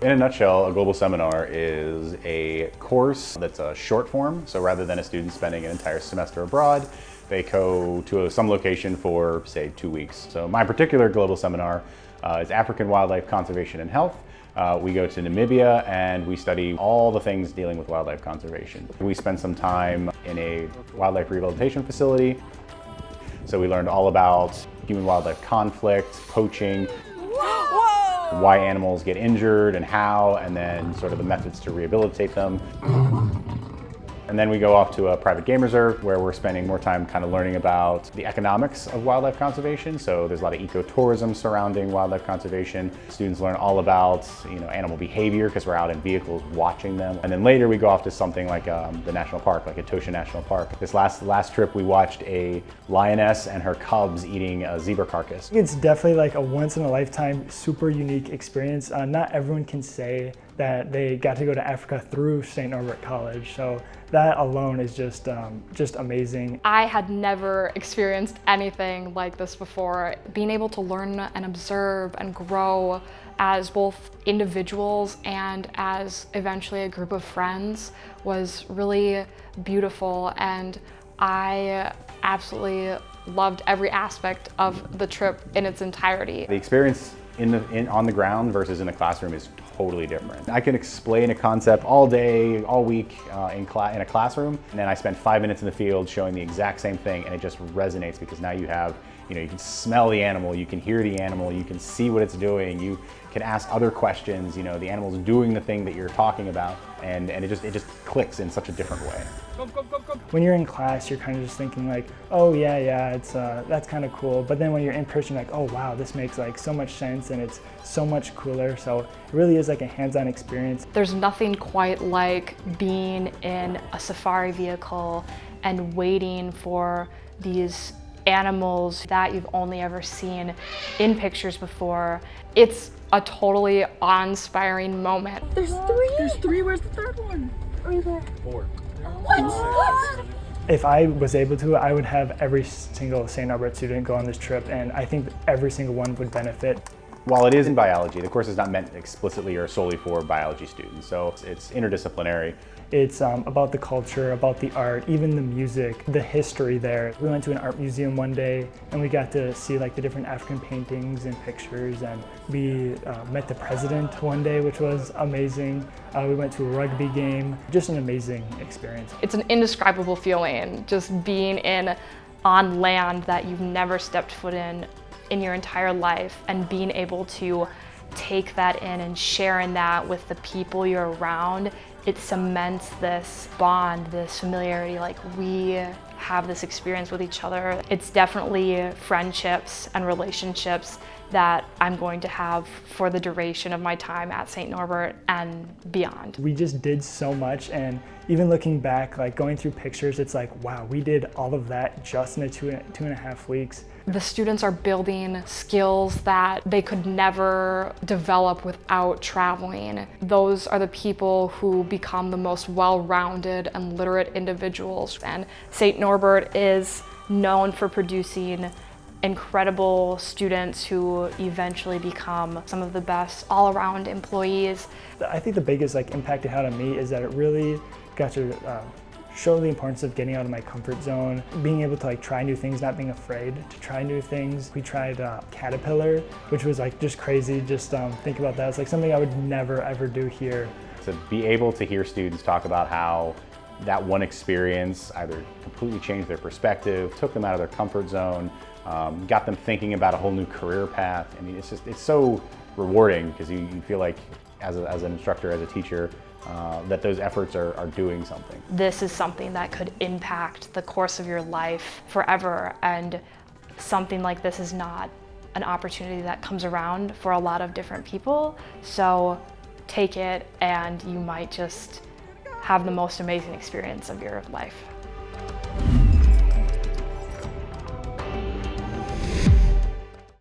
In a nutshell, a global seminar is a course that's a short form. So rather than a student spending an entire semester abroad, they go to some location for, say, 2 weeks. So my particular global seminar is African Wildlife Conservation and Health. We go to Namibia and we study all the things dealing with wildlife conservation. We spend some time in a wildlife rehabilitation facility. So we learned all about human-wildlife conflict, poaching, why animals get injured and how, and then sort of the methods to rehabilitate them. And then we go off to a private game reserve where we're spending more time kind of learning about the economics of wildlife conservation. So there's a lot of ecotourism surrounding wildlife conservation. Students learn all about, animal behavior because we're out in vehicles watching them. And then later we go off to something like the national park, like Etosha National Park. This last trip we watched a lioness and her cubs eating a zebra carcass. It's definitely like a once in a lifetime, super unique experience. Not everyone can say that they got to go to Africa through St. Norbert College. So that alone is just amazing. I had never experienced anything like this before. Being able to learn and observe and grow as both individuals and as eventually a group of friends was really beautiful, and I absolutely loved every aspect of the trip in its entirety. The experience on the ground versus in the classroom is totally different. I can explain a concept all day, all week in a classroom, and then I spend 5 minutes in the field showing the exact same thing, and it just resonates because now you have, you can smell the animal, you can hear the animal, you can see what it's doing, you can ask other questions, the animal's doing the thing that you're talking about, and it just clicks in such a different way. When you're in class, you're kind of just thinking like, oh yeah, it's that's kind of cool. But then when you're in person, you're like, oh wow, this makes like so much sense and it's so much cooler. So it really is like a hands-on experience. There's nothing quite like being in a safari vehicle and waiting for these animals that you've only ever seen in pictures before. It's a totally awe-inspiring moment. There's three. Where's the third one? Right there. 4. What? If I was able to, I would have every single St. Norbert student go on this trip, and I think every single one would benefit. While it is in biology, the course is not meant explicitly or solely for biology students, so it's interdisciplinary. It's about the culture, about the art, even the music, the history there. We went to an art museum one day and we got to see like the different African paintings and pictures, and we met the president one day, which was amazing. We went to a rugby game, just an amazing experience. It's an indescribable feeling, just being on land that you've never stepped foot in your entire life, and being able to take that in and share in that with the people you're around. It cements this bond, this familiarity, like we have this experience with each other. It's definitely friendships and relationships that I'm going to have for the duration of my time at St. Norbert and beyond. We just did so much, and even looking back, like going through pictures, it's like, wow, we did all of that just in two and a half weeks. The students are building skills that they could never develop without traveling. Those are the people who become the most well-rounded and literate individuals. And St. Norbert is known for producing incredible students who eventually become some of the best all-around employees. I think the biggest impact it had on me is that it really got to show the importance of getting out of my comfort zone, being able to try new things, not being afraid to try new things. We tried Caterpillar, which was just crazy. Just think about that. It's something I would never ever do here. To be able to hear students talk about how that one experience either completely changed their perspective, took them out of their comfort zone, got them thinking about a whole new career path. I mean, it's so rewarding because you feel like as an instructor, as a teacher, that those efforts are doing something. This is something that could impact the course of your life forever, and something like this is not an opportunity that comes around for a lot of different people. So take it and you might just have the most amazing experience of your life.